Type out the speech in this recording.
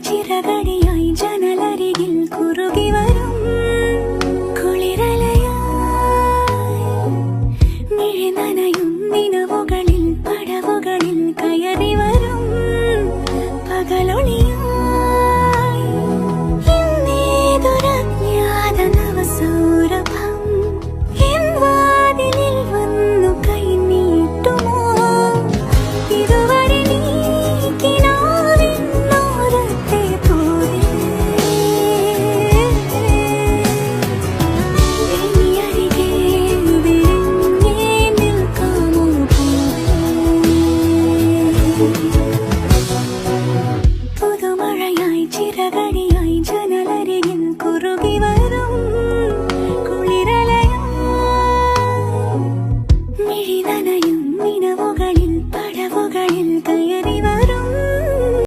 ചിറകടിയായി ജനലരികിൽ കുറുകി വരും കുളിരലയായി മിഴി നനയും നിലവുകളിൽ പടവുകളിൽ കയറി വരും പകലൊളിയായി ഇന്നേതൊരജ്ഞാത നവസൗരഭം എൻ വാതിലിൽ വന്നു കൈ നീട്ടുമോ ഇതുവരെ നീ കിനാവിനോരത്തെ പോലെ ഇനി അരികെ വിരിഞ്ഞേ നിൽക്കാമോ പുതുമഴയായി ചിറകടിയായി